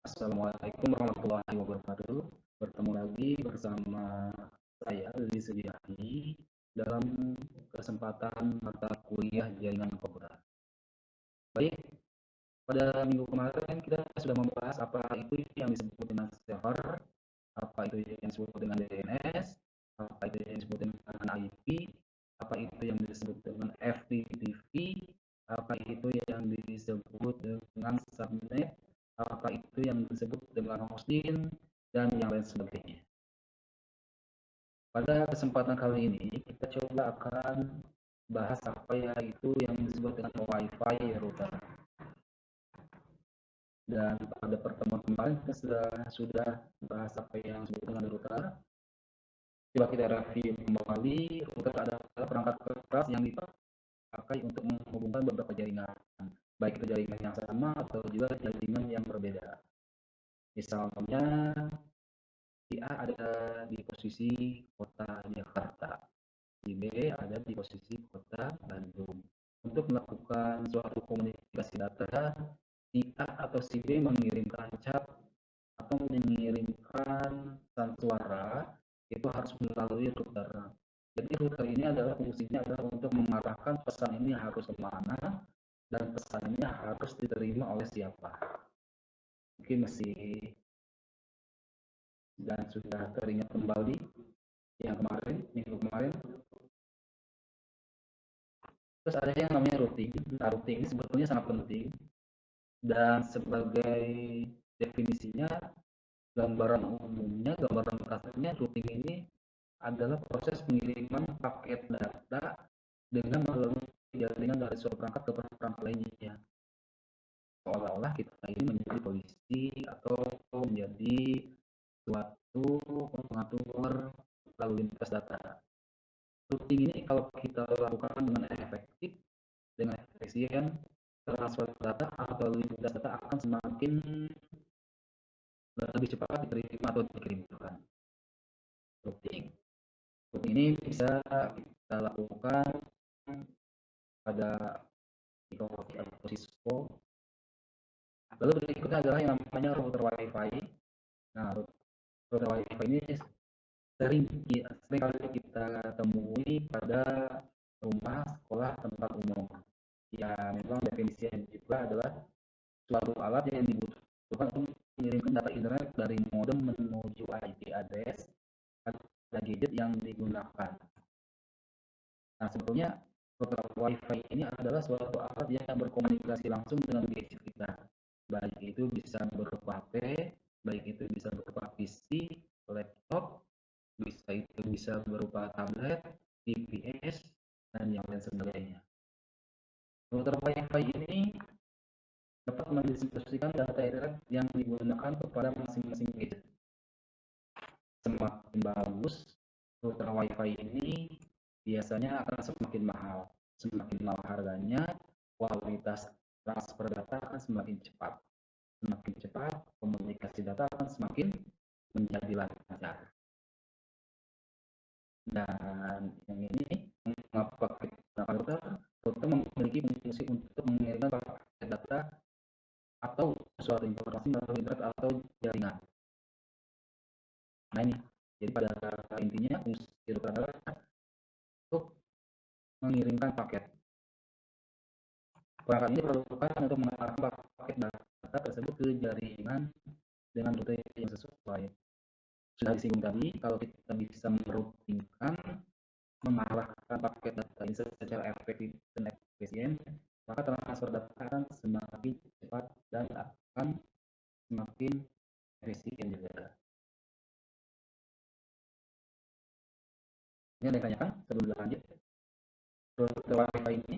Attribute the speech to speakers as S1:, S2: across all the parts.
S1: Assalamualaikum warahmatullahi wabarakatuh. Bertemu lagi bersama saya Lili Sugiardi dalam kesempatan mata kuliah jaringan komputer. Baik, pada minggu kemarin kita sudah membahas apa itu yang disebut dengan server, apa itu yang disebut dengan DNS, apa itu yang disebut dengan IP, apa itu yang disebut dengan FTTP, apa itu yang disebut dengan subnet, apa itu yang disebut dengan hosting, dan yang lain sebagainya. Pada kesempatan kali ini kita coba akan bahas apa ya itu yang disebut dengan WiFi router. Dan pada pertemuan kemarin kita sudah bahas apa yang disebut dengan router. Coba kita review kembali. Router adalah perangkat keras yang dipakai untuk menghubungkan beberapa jaringan, baik itu jaringan yang sama atau juga jaringan yang berbeda. Misalnya si A ada di posisi kota Jakarta, si B ada di posisi kota Bandung. Untuk melakukan suatu komunikasi data, si A atau si B mengirimkan chat atau mengirimkan pesan suara itu harus melalui router. Jadi router ini adalah fungsinya adalah untuk mengarahkan pesan ini harus kemana dan pesannya harus diterima oleh siapa. Mungkin masih dan sudah teringat kembali yang kemarin, minggu kemarin. Terus ada yang namanya routing. Nah, routing ini sebetulnya sangat penting dan sebagai definisinya, gambaran umumnya, gambaran kasarnya routing ini adalah proses pengiriman paket data dengan melalui jaringan dari suatu perangkat ke perangkat lainnya. Seolah-olah kita ini menjadi polisi atau menjadi suatu pengatur lalu lintas data. Routing ini kalau kita lakukan dengan efektif, dengan efisien, transfer data atau lalu lintas data akan semakin lebih cepat diterima atau dikirimkan. Routing. Routing ini bisa kita lakukan pada Microsoft atau Cisco. Lalu berikutnya adalah yang namanya router WiFi. Nah, router WiFi ini sering kali kita temui pada rumah, sekolah, tempat umum. Ya, memang definisinya juga adalah suatu alat yang dibutuhkan untuk mengirimkan data internet dari modem menuju IP address pada gadget yang digunakan. Nah, sebetulnya router WiFi ini adalah suatu alat yang berkomunikasi langsung dengan gadget kita. Baik itu bisa berupa HP, baik itu bisa berupa PC, laptop, bisa berupa tablet, TVS, dan yang lain sebagainya. Router WiFi ini dapat mendistribusikan data internet yang digunakan kepada masing-masing gadget. Semakin bagus router WiFi ini, biasanya akan semakin mahal. Semakin mahal harganya, kualitas transfer data akan semakin cepat. Semakin cepat, komunikasi data akan semakin menjadi lancar. Dan yang ini mengapa kita gunakan router? Router memiliki fungsi untuk mengirimkan paket data atau suatu informasi melalui internet atau jaringan. Nah ini, jadi pada intinya fungsi router adalah untuk mengirimkan paket. Perangkat ini diperlukan untuk mengarahkan paket data tersebut ke jaringan dengan rute yang sesuai. Sudah disinggung tadi, kalau kita bisa meroutingkan, mengarahkan paket data ini secara efektif dan efisien, maka transfer data akan semakin cepat dan akan semakin efisien juga. Ini ada yang tanyakan sebelum lanjut? Router WiFi ini,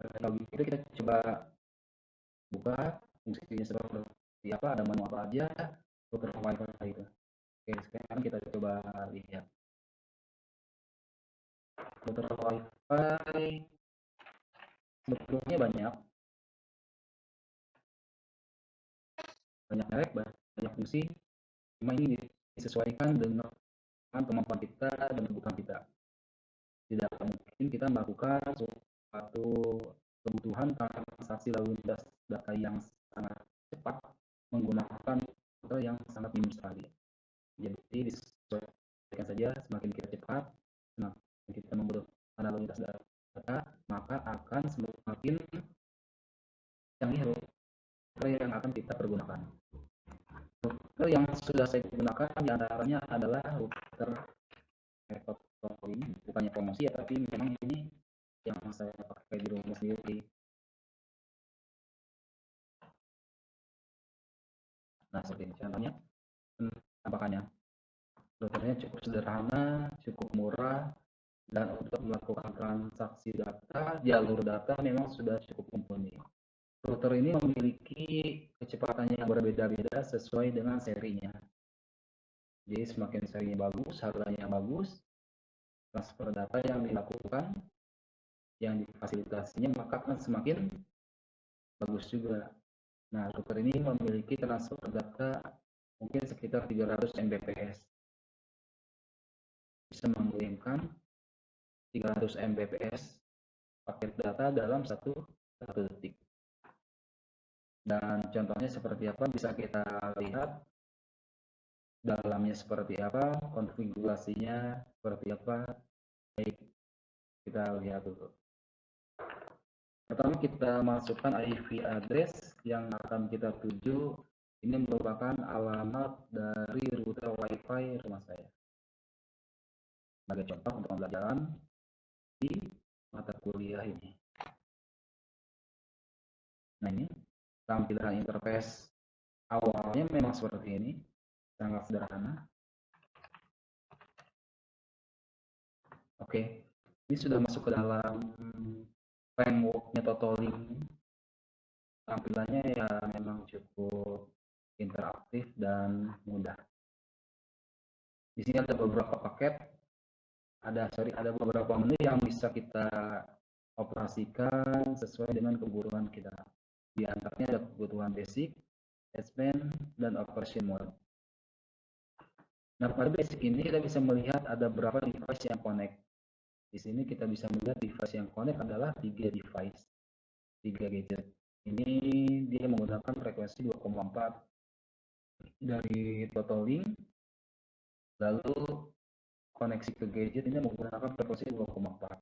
S1: kalau gitu kita coba buka fungsinya seperti apa, ada menu apa aja router WiFi itu. Oke, sekarang kita coba lihat router WiFi. Sebetulnya banyak banyak merek, banyak fungsi, cuma ini disesuaikan dengan kemampuan kita dan kebutuhan kita. Tidak mungkin kita melakukan suatu kebutuhan transaksi lalu lintas data yang sangat cepat menggunakan router yang sangat minim sekali. Jadi disesuaikan saja, semakin kita cepat, semakin kita membutuhkan analitas data, maka akan semakin canggih router yang akan kita pergunakan. Router yang sudah saya gunakan diantaranya adalah router ini, bukannya promosi ya, tapi memang ini yang saya pakai di rumah sendiri. Nah, seperti ini contohnya penampakannya. Routernya cukup sederhana, cukup murah, dan untuk melakukan transaksi data, jalur data memang sudah cukup mumpuni. Router ini memiliki kecepatan yang berbeda-beda sesuai dengan serinya. Jadi semakin serinya bagus, harganya bagus, transfer data yang dilakukan, yang difasilitasinya maka akan semakin bagus juga. Nah, router ini memiliki transfer data mungkin sekitar 300 Mbps. Bisa mengirimkan 300 Mbps paket data dalam satu detik. Dan contohnya seperti apa bisa kita lihat, dalamnya seperti apa, konfigurasinya seperti apa. Baik, kita lihat dulu. Pertama kita masukkan IP address yang akan kita tuju. Ini merupakan alamat dari router WiFi rumah saya. Sebagai contoh untuk pembelajaran di mata kuliah ini. Nah, ini tampilan interface awalnya memang seperti ini, sangat sederhana. Oke, ini sudah masuk ke dalam frameworknya Totolink. Tampilannya ya memang cukup interaktif dan mudah. Di sini ada beberapa paket, ada beberapa menu yang bisa kita operasikan sesuai dengan kebutuhan kita. Di antaranya ada kebutuhan basic, advanced, dan operation mode. Nah, pada basic ini kita bisa melihat ada berapa device yang connect. Di sini kita bisa melihat device yang connect adalah 3 device, 3 gadget. Ini dia menggunakan frekuensi 2,4 dari Totolink, lalu koneksi ke gadget ini menggunakan frekuensi 2,4.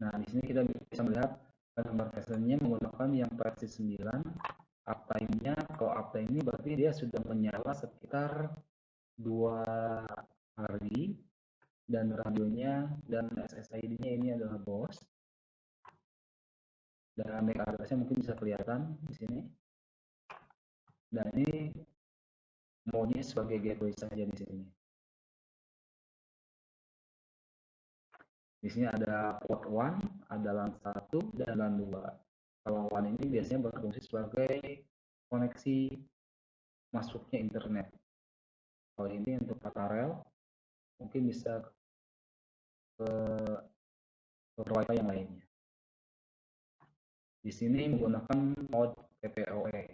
S1: Nah, di sini kita bisa melihat nomor versionnya menggunakan yang versi 9. Uptime-nya, kalau uptime ini berarti dia sudah menyala sekitar 2 hari, dan radionya dan SSID-nya ini adalah BOS. Dan MAC address-nya mungkin bisa kelihatan di sini. Dan ini mode-nya sebagai gateway saja di sini. Di sini ada port 1, ada LAN 1 dan LAN 2. Kalau LAN ini biasanya berfungsi sebagai koneksi masuknya internet. Kalau ini untuk KTRL mungkin bisa ke wifi yang lainnya. Di sini menggunakan mode PPOE.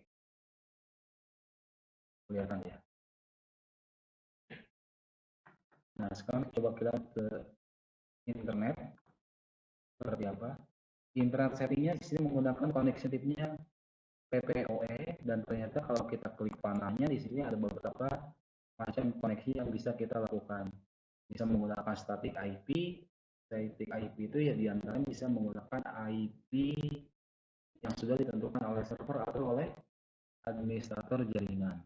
S1: Kelihatan ya. Nah, sekarang coba kita ke internet. Seperti apa? Internet settingnya di sini menggunakan koneksi tipnya PPOE, dan ternyata kalau kita klik panahnya di sini ada beberapa macam koneksi yang bisa kita lakukan. Bisa menggunakan static IP. Static IP itu ya diantaranya bisa menggunakan IP yang sudah ditentukan oleh server atau oleh administrator jaringan.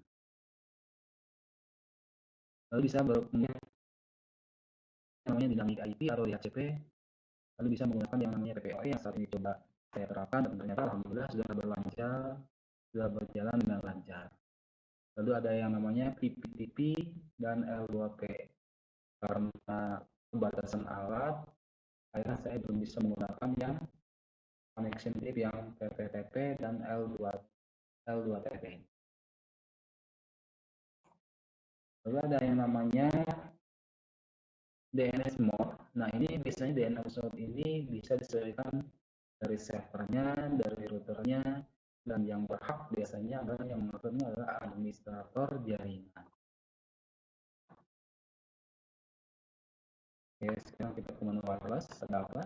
S1: Lalu bisa namanya dynamic IP atau DHCP, lalu bisa menggunakan yang namanya PPOE yang saat ini coba saya terapkan, dan ternyata alhamdulillah sudah berjalan dengan lancar. Lalu ada yang namanya PPTP dan L2P. Karena pembatasan alat, akhirnya saya belum bisa menggunakan yang connection tip yang PPTP dan L2TP. Lalu ada yang namanya DNS mode. Nah, ini biasanya DNS mode ini bisa disesuaikan dari servernya, dari routernya, dan yang berhak biasanya adalah yang mengaturnya adalah administrator jaringan. Oke, sekarang kita ke menu wireless. Ada apa?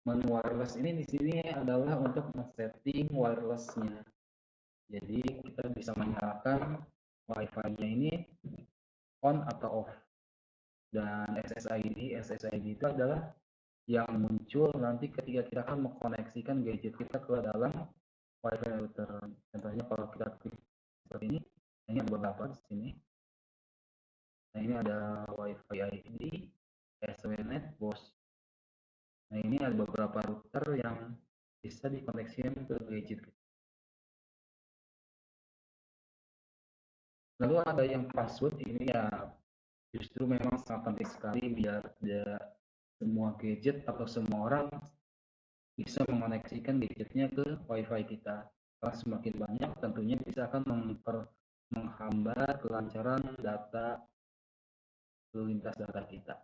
S1: Menu wireless ini di sini adalah untuk men-setting wirelessnya. Jadi kita bisa menyalakan WiFi-nya ini on atau off. Dan SSID itu adalah yang muncul nanti ketika kita akan mengkoneksikan gadget kita ke dalam WiFi router. Contohnya kalau kita klik seperti ini ada beberapa di sini. Nah ini ada WiFi ID, SWNet, BOS. Nah ini ada beberapa router yang bisa dikoneksikan ke gadget. Lalu ada yang password, ini ya justru memang sangat penting sekali biar semua gadget atau semua orang bisa mengoneksikan gadgetnya ke WiFi kita. Karena semakin banyak tentunya bisa akan menghambat kelancaran data lintas data kita.